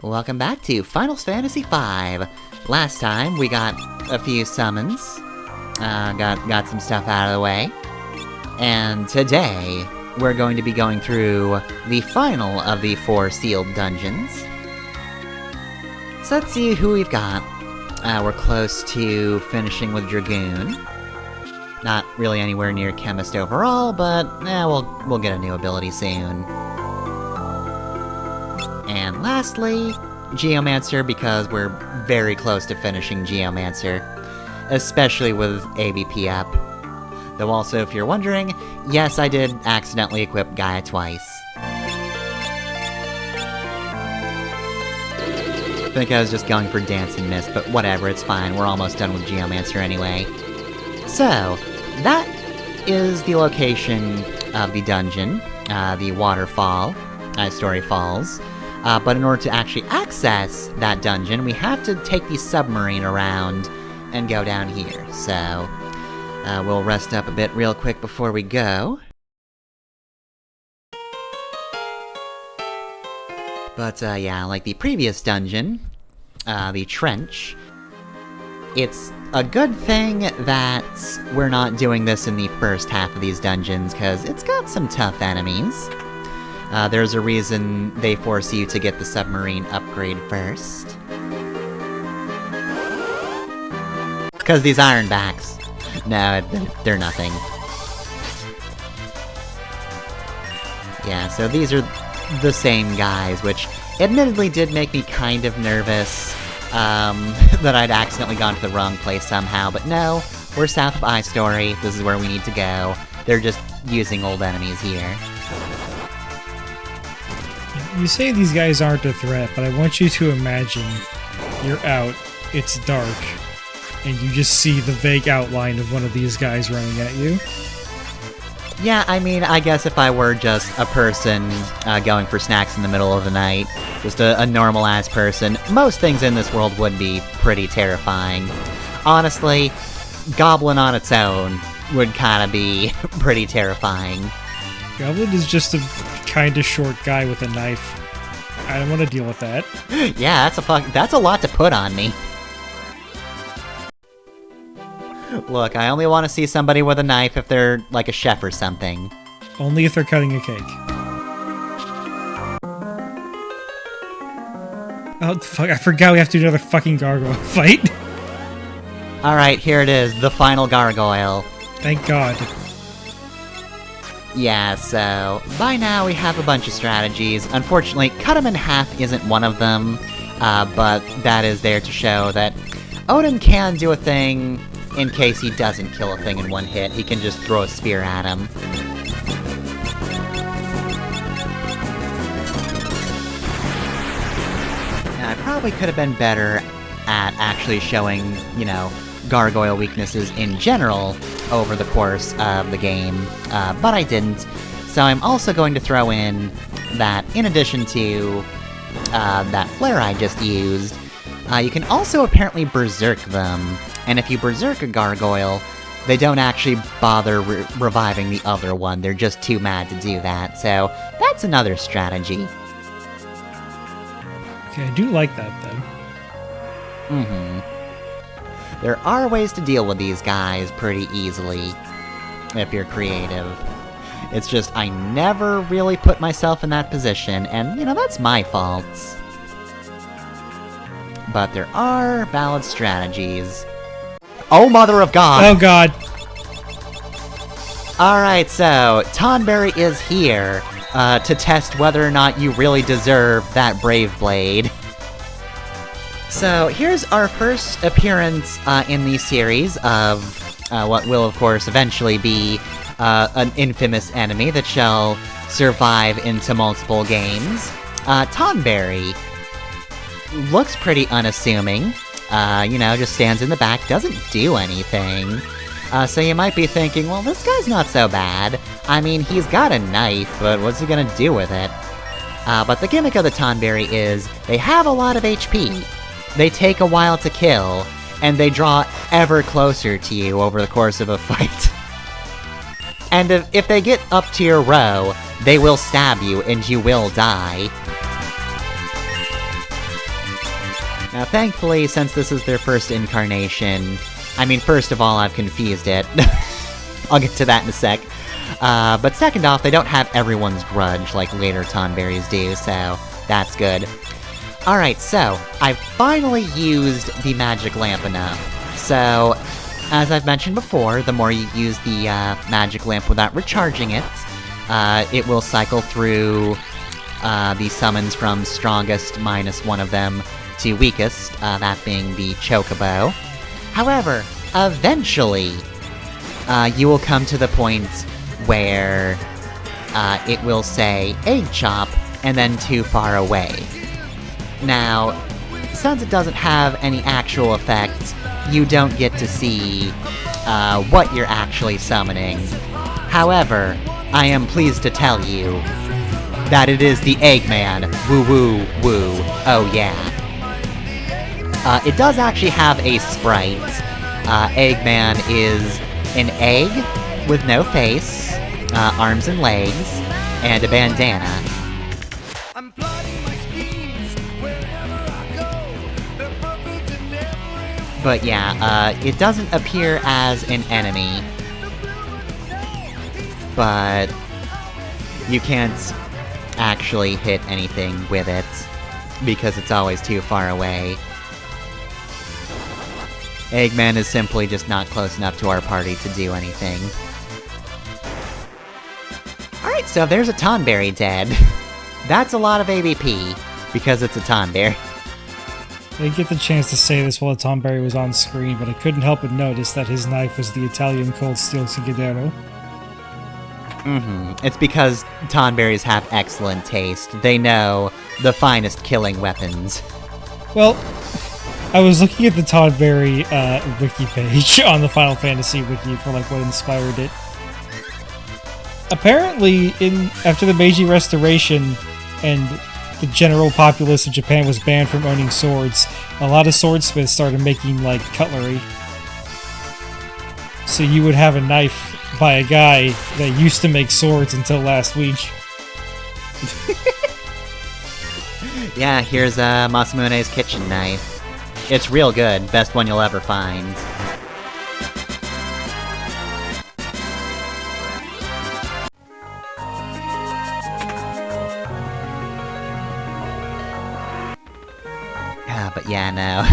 Welcome back to Final Fantasy V. Last time we got a few summons, got some stuff out of the way, and today we're going to be going through the final of the 4 sealed dungeons. So let's see who we've got. We're close to finishing with Dragoon. Not really anywhere near Chemist overall, but we'll get a new ability soon. And lastly, Geomancer, because we're very close to finishing Geomancer, especially with ABP up. Though also, if you're wondering, yes, I did accidentally equip Gaia twice. I think I was just going for Dancing Mist, but whatever, it's fine, we're almost done with Geomancer anyway. So, that is the location of the dungeon, the waterfall, Istory Falls. But in order to actually access that dungeon, we have to take the submarine around and go down here. So, we'll rest up a bit real quick before we go. But, yeah, like the previous dungeon, the trench, it's a good thing that we're not doing this in the first half of these dungeons, because it's got some tough enemies. There's a reason they force you to get the submarine upgrade first. Because these ironbacks. No, they're nothing. Yeah, so these are the same guys, which admittedly did make me kind of nervous, that I'd accidentally gone to the wrong place somehow, but no, we're south of Istory, this is where we need to go. They're just using old enemies here. You say these guys aren't a threat, but I want you to imagine you're out, it's dark, and you just see the vague outline of one of these guys running at you. Yeah, I mean, I guess if I were just a person going for snacks in the middle of the night, just a normal-ass person, most things in this world would be pretty terrifying. Honestly, Goblin on its own would kinda be pretty terrifying. Goblin is just a kinda short guy with a knife. I don't want to deal with that. Yeah, that's a lot to put on me. Look, I only want to see somebody with a knife if they're, like, a chef or something. Only if they're cutting a cake. Oh, fuck, I forgot we have to do another fucking gargoyle fight. Alright, here it is, the final gargoyle. Thank God. Yeah, so, by now we have a bunch of strategies. Unfortunately, cut him in half isn't one of them, but that is there to show that Odin can do a thing in case he doesn't kill a thing in one hit. He can just throw a spear at him. And I probably could have been better at actually showing, you know, gargoyle weaknesses in general over the course of the game, but I didn't. So I'm also going to throw in that in addition to that flare I just used, you can also apparently berserk them, and if you berserk a gargoyle, they don't actually bother reviving the other one, they're just too mad to do that, so that's another strategy. Okay, I do like that, though. Mm-hmm. There are ways to deal with these guys pretty easily, if you're creative. It's just, I never really put myself in that position, and, you know, that's my fault. But there are valid strategies. Oh, Mother of God! Oh, God! Alright, so, Tonberry is here, to test whether or not you really deserve that Brave Blade. So, here's our first appearance in the series of what will, of course, eventually be an infamous enemy that shall survive into multiple games. Tonberry looks pretty unassuming, you know, just stands in the back, doesn't do anything. So you might be thinking, well, this guy's not so bad. I mean, he's got a knife, but what's he gonna do with it? But the gimmick of the Tonberry is, they have a lot of HP. They take a while to kill, and they draw ever closer to you over the course of a fight. And if they get up to your row, they will stab you and you will die. Now, thankfully, since this is their first incarnation, I mean, first of all, I've confused it. I'll get to that in a sec. But second off, they don't have everyone's grudge like later Tonberries do, so that's good. Alright, so, I've finally used the magic lamp enough. So, as I've mentioned before, the more you use the magic lamp without recharging it, it will cycle through the summons from strongest minus one of them to weakest, that being the Chocobo. However, eventually, you will come to the point where it will say Egg Chop and then Too Far Away. Now, since it doesn't have any actual effect, you don't get to see what you're actually summoning. However, I am pleased to tell you that it is the Eggman. Woo woo woo. Oh yeah. It does actually have a sprite. Eggman is an egg with no face, arms and legs, and a bandana. But yeah, it doesn't appear as an enemy. But you can't actually hit anything with it, because it's always too far away. Eggman is simply just not close enough to our party to do anything. Alright, so there's a Tonberry dead. That's a lot of ABP, because it's a Tonberry. I didn't get the chance to say this while Tonberry was on screen, but I couldn't help but notice that his knife was the Italian Cold Steel Cigadero. It's because Tonberries have excellent taste. They know the finest killing weapons. Well, I was looking at the Tonberry wiki page on the Final Fantasy wiki for like what inspired it. Apparently, after the Meiji Restoration and the general populace of Japan was banned from owning swords, a lot of swordsmiths started making like cutlery. So you would have a knife by a guy that used to make swords until last week. Yeah, here's Masamune's kitchen knife. It's real good, best one you'll ever find. But yeah, no.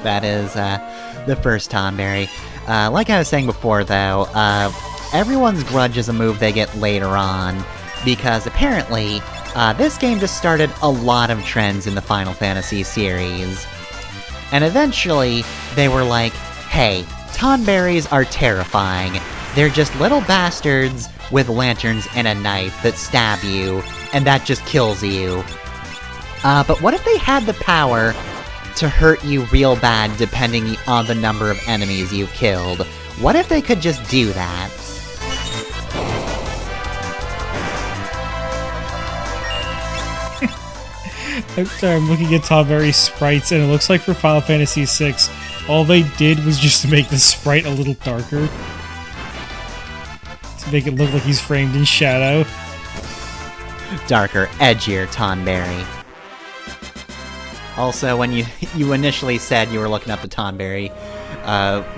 That is, the first Tonberry. Like I was saying before, though, everyone's grudge is a move they get later on, because apparently, this game just started a lot of trends in the Final Fantasy series. And eventually, they were like, hey, Tonberries are terrifying. They're just little bastards with lanterns and a knife that stab you, and that just kills you. But what if they had the power to hurt you real bad depending on the number of enemies you've killed? What if they could just do that? I'm looking at Tonberry sprites, and it looks like for Final Fantasy VI, all they did was just make the sprite a little darker. To make it look like he's framed in shadow. Darker, edgier Tonberry. Also, when you initially said you were looking up the Tonberry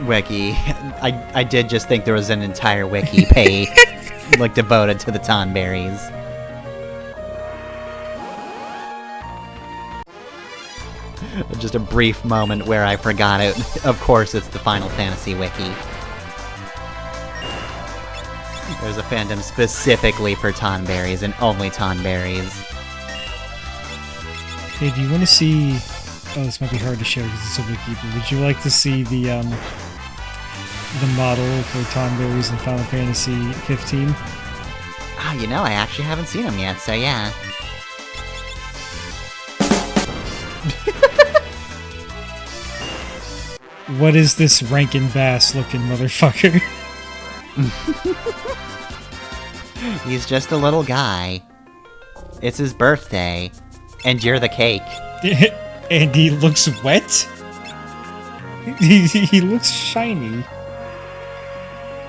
wiki, I did just think there was an entire wiki page like devoted to the Tonberries. Just a brief moment where I forgot it. Of course, it's the Final Fantasy wiki. There's a fandom specifically for Tonberries and only Tonberries. Hey, do you want to see... Oh, this might be hard to show because it's a wiki, but would you like to see the model for Tonberries in Final Fantasy 15? Ah, you know, I actually haven't seen them yet, so yeah. What is this Rankin Bass looking motherfucker? He's just a little guy. It's his birthday. And you're the cake. And he looks wet? He looks shiny.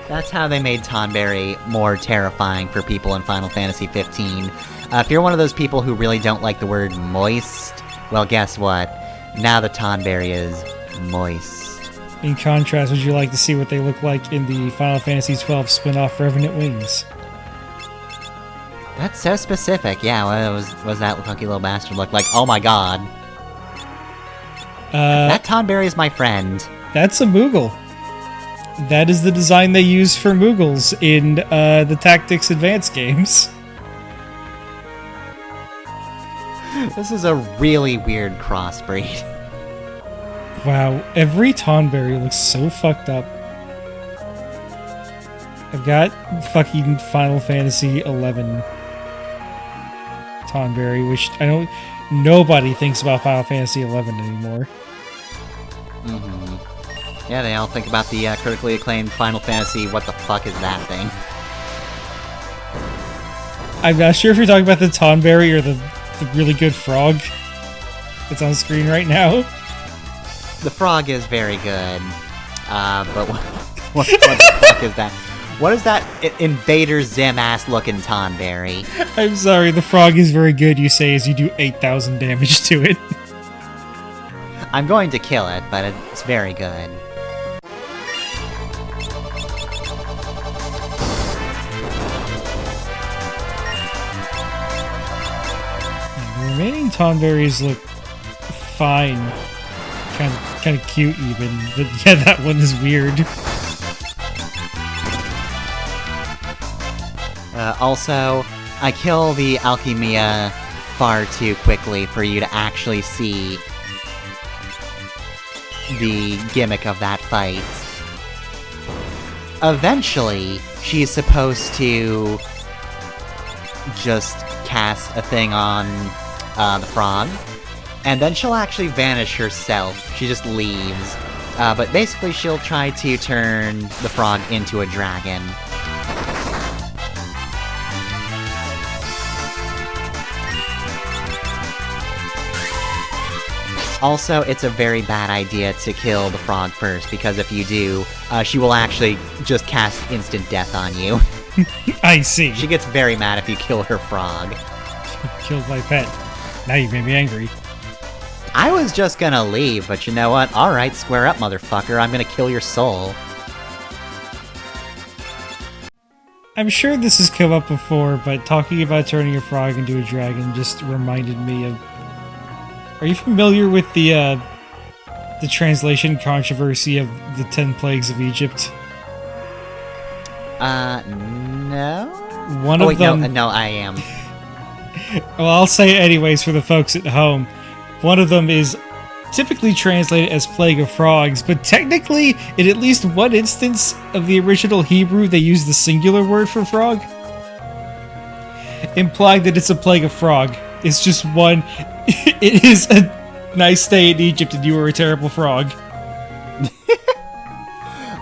That's how they made Tonberry more terrifying for people in Final Fantasy 15. If you're one of those people who really don't like the word moist, well, guess what? Now the Tonberry is moist. In contrast, would you like to see what they look like in the Final Fantasy XII spin-off Revenant Wings? That's so specific. Yeah, what was that funky little bastard look like? Oh my god. That Tonberry is my friend. That's a Moogle. That is the design they use for Moogles in the Tactics Advance games. This is a really weird crossbreed. Wow, every Tonberry looks so fucked up. I've got fucking Final Fantasy XI Tonberry, which I don't... Nobody thinks about Final Fantasy XI anymore. Mm-hmm. Yeah, they all think about the critically acclaimed Final Fantasy, what the fuck is that thing? I'm not sure if you're talking about the Tonberry or the really good frog that's on screen right now. The frog is very good, but what the fuck is that? What is that Invader Zim-ass looking Tonberry? I'm sorry, the frog is very good, you say, as you do 8,000 damage to it. I'm going to kill it, but it's very good. The remaining Tonberries look fine. Kind of cute even, but yeah, that one is weird. Also, I kill the Alchemia far too quickly for you to actually see the gimmick of that fight. Eventually, she's supposed to just cast a thing on the frog, and then she'll actually vanish herself. She just leaves. But basically, she'll try to turn the frog into a dragon. Also, it's a very bad idea to kill the frog first, because if you do, she will actually just cast instant death on you. I see. She gets very mad if you kill her frog. Killed my pet. Now you've made me angry. I was just gonna leave, but you know what? Alright, square up, motherfucker. I'm gonna kill your soul. I'm sure this has come up before, but talking about turning a frog into a dragon just reminded me of... Are you familiar with the translation controversy of the 10 Plagues of Egypt? No? One of them... No, I am. Well, I'll say it anyways for the folks at home. One of them is typically translated as Plague of Frogs, but technically, in at least one instance of the original Hebrew, they use the singular word for frog, implying that it's a Plague of Frog. It's just one... It is a nice day in Egypt and you were a terrible frog.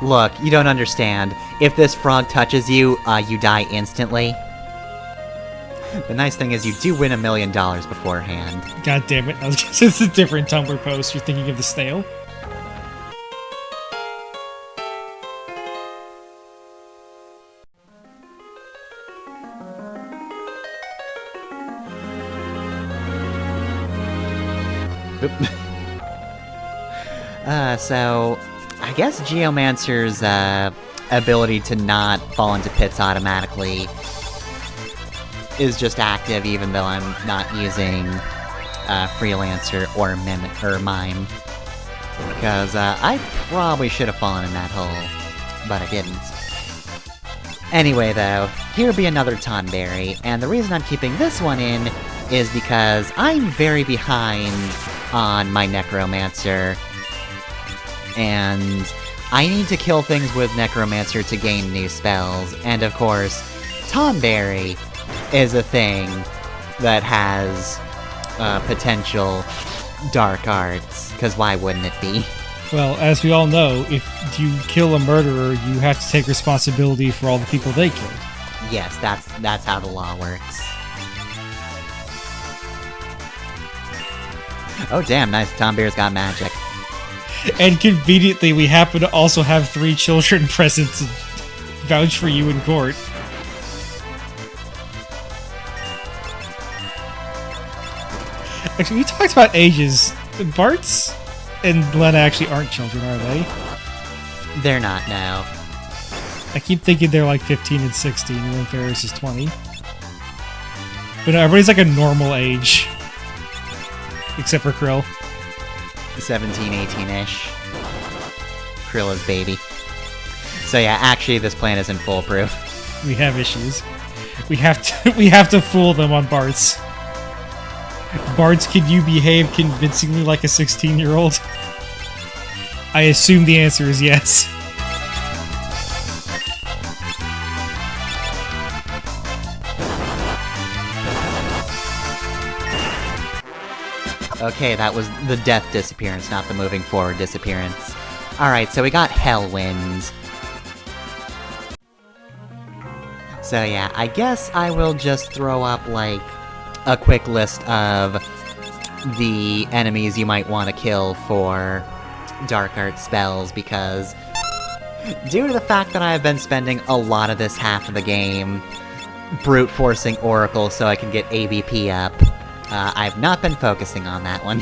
Look, you don't understand. If this frog touches you, you die instantly. The nice thing is you do win $1 million beforehand. God damn it, it's a different Tumblr post. You're thinking of the snail? So, I guess Geomancer's, ability to not fall into pits automatically is just active even though I'm not using, Freelancer or Mime. Because, I probably should have fallen in that hole, but I didn't. Anyway, though, here be another Tonberry, and the reason I'm keeping this one in is because I'm very behind on my Necromancer, and I need to kill things with Necromancer to gain new spells, and of course, Tonberry is a thing that has potential dark arts, because why wouldn't it be? Well, as we all know, if you kill a murderer, you have to take responsibility for all the people they killed. Yes, that's how the law works. Oh damn, nice, Tonberry's got magic. And conveniently, we happen to also have 3 children present to vouch for you in court. Actually, we talked about ages. Bart's and Lena actually aren't children, are they? They're not now. I keep thinking they're like 15 and 16, and then Ferris is 20. But no, everybody's like a normal age. Except for Krill. 17, 18-ish. Krilla's baby. So yeah, actually this plan isn't foolproof. We have issues. We have to fool them on Bart's. Bart's, can you behave convincingly like a 16-year-old? I assume the answer is yes. Okay, that was the death disappearance, not the moving forward disappearance. Alright, so we got Hellwind. So yeah, I guess I will just throw up, like, a quick list of the enemies you might want to kill for Dark Art spells, because due to the fact that I've been spending a lot of this half of the game brute forcing Oracle so I can get AVP up, I've not been focusing on that one.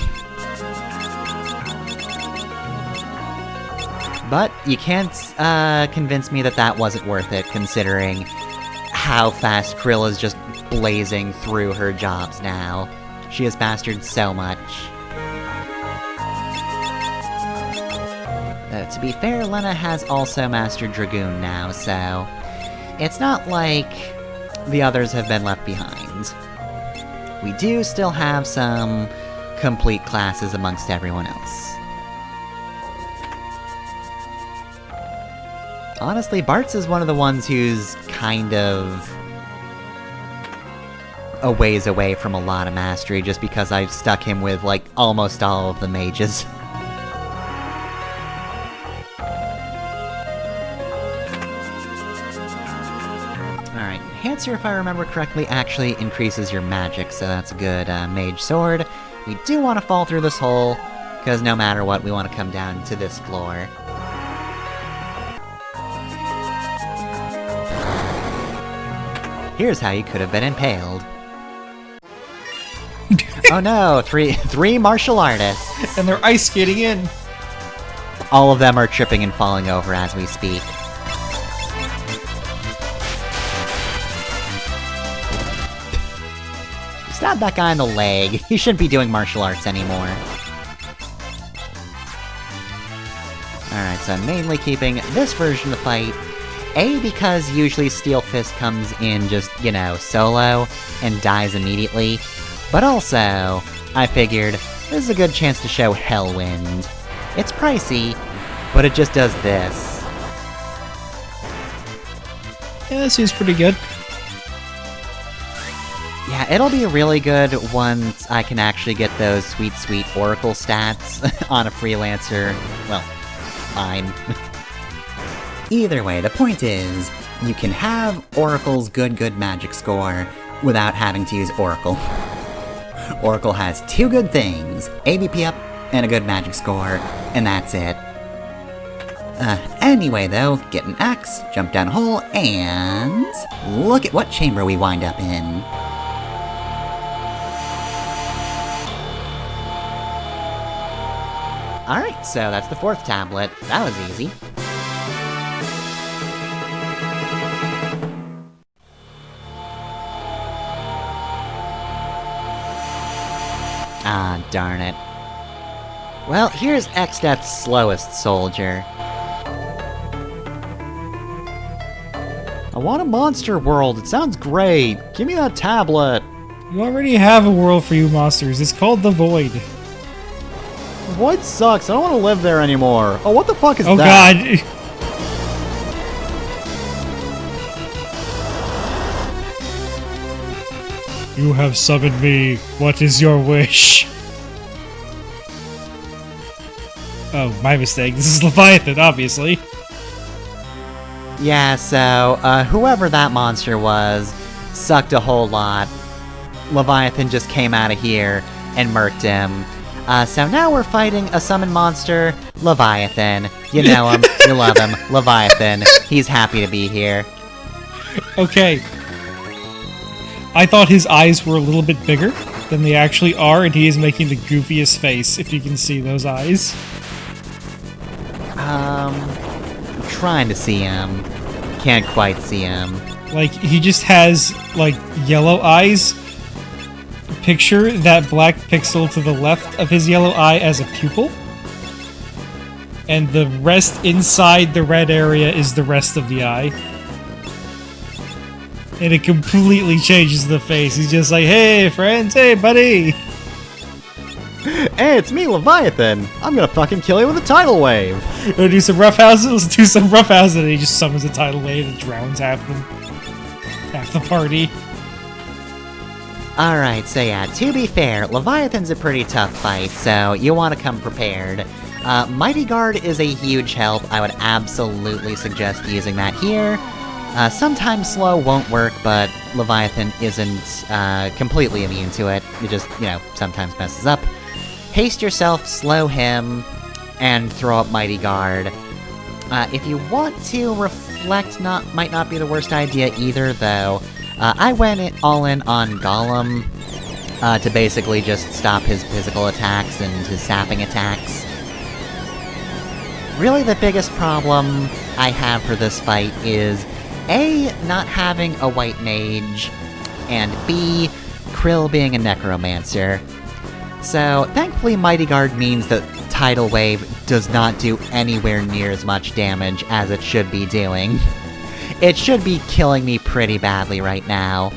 But you can't convince me that that wasn't worth it, considering how fast Krill is just blazing through her jobs now. She has mastered so much. To be fair, Lena has also mastered Dragoon now, so it's not like the others have been left behind. We do still have some complete classes amongst everyone else. Honestly, Bart's is one of the ones who's kind of a ways away from a lot of mastery, just because I've stuck him with, like, almost all of the mages. Alright, Enhancer, if I remember correctly, actually increases your magic, so that's a good mage sword. We do want to fall through this hole, because no matter what, we want to come down to this floor. Here's how you could have been impaled. Oh no, three martial artists! And they're ice skating in! All of them are tripping and falling over as we speak. Stab that guy in the leg. He shouldn't be doing martial arts anymore. Alright, so I'm mainly keeping this version of the fight. A, because usually Steel Fist comes in just, you know, solo, and dies immediately. But also, I figured, this is a good chance to show Hellwind. It's pricey, but it just does this. Yeah, that seems pretty good. Yeah, it'll be really good once I can actually get those sweet, sweet Oracle stats on a freelancer. Well, fine. Either way, the point is, you can have Oracle's good magic score without having to use Oracle. Oracle has two good things, AVP up and a good magic score, and that's it. Anyway though, get an axe, jump down a hole, and look at what chamber we wind up in. Alright, so that's the fourth tablet. That was easy. Ah, darn it. Well, here's Xdeath's slowest soldier. I want a monster world, it sounds great! Give me that tablet! You already have a world for you monsters, it's called the Void. The Void sucks, I don't want to live there anymore! Oh, what the fuck is that? Oh god! You have summoned me. What is your wish? Oh, my mistake. This is Leviathan, obviously. Yeah, so, whoever that monster was, sucked a whole lot. Leviathan just came out of here and murked him. So now we're fighting a summon monster, Leviathan. You know him, you love him, Leviathan. He's happy to be here. Okay. I thought his eyes were a little bit bigger than they actually are, and he is making the goofiest face, if you can see those eyes. I'm trying to see him. Can't quite see him. Like, he just has, like, yellow eyes. Picture that black pixel to the left of his yellow eye as a pupil. And the rest inside the red area is the rest of the eye. And it completely changes the face. He's just like, hey, friends, hey, buddy. Hey, it's me, Leviathan. I'm gonna fucking kill you with a tidal wave. You wanna do some roughhouses? Let's do some roughhouses. And he just summons a tidal wave and drowns half the party. Alright, so yeah, to be fair, Leviathan's a pretty tough fight, so you want to come prepared. Mighty Guard is a huge help. I would absolutely suggest using that here. Sometimes slow won't work, but Leviathan isn't completely immune to it. It just, sometimes messes up. Haste yourself, slow him, and throw up Mighty Guard. If you want to, Reflect might not be the worst idea either, though. I went all in on Golem to basically just stop his physical attacks and his sapping attacks. Really, the biggest problem I have for this fight is A, not having a white mage, and B, Krill being a necromancer. So, thankfully Mighty Guard means that Tidal Wave does not do anywhere near as much damage as it should be doing. It should be killing me pretty badly right now.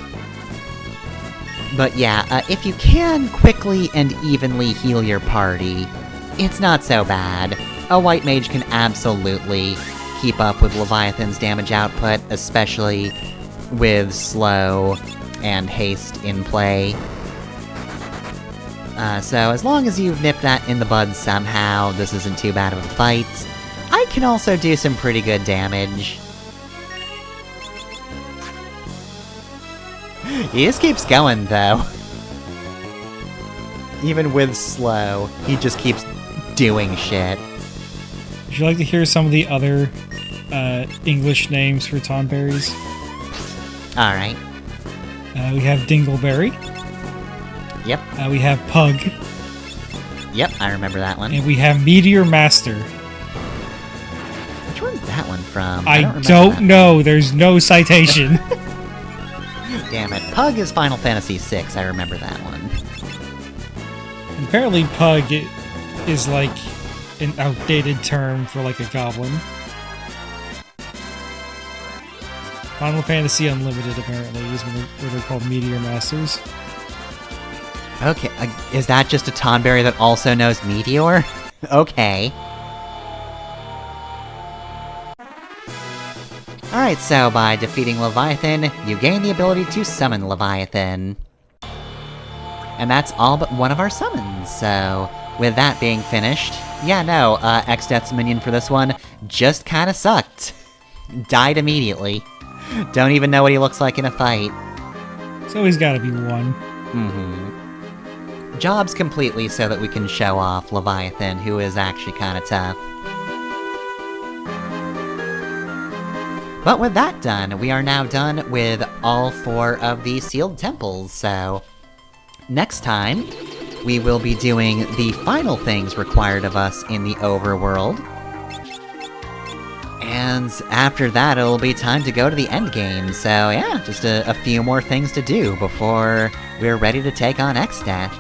But yeah, if you can quickly and evenly heal your party, it's not so bad. A white mage can absolutely keep up with Leviathan's damage output, especially with slow and haste in play. So as long as you've nipped that in the bud somehow, this isn't too bad of a fight. I can also do some pretty good damage. He just keeps going, though. Even with slow, he just keeps doing shit. Would you like to hear some of the other English names for Tonberries? Alright. We have Dingleberry. Yep. We have Pug. Yep, I remember that one. And we have Meteor Master. Which one's that one from? I don't know. There's no citation. Damn it. Pug is Final Fantasy VI, I remember that one. And apparently Pug is like an outdated term for like a goblin. Final Fantasy Unlimited apparently is where they're called Meteor Masters. Okay, is that just a Tonberry that also knows Meteor? Okay. Alright, so by defeating Leviathan, you gain the ability to summon Leviathan. And that's all but one of our summons, so with that being finished, yeah, no, X-Death's minion for this one just kinda sucked. Died immediately. Don't even know what he looks like in a fight. So he's gotta be one. Job's completely so that we can show off Leviathan, who is actually kinda tough. But with that done, we are now done with all 4 of the sealed temples, so next time, we will be doing the final things required of us in the overworld. And after that, it'll be time to go to the endgame, so yeah, just a few more things to do before we're ready to take on X-Death.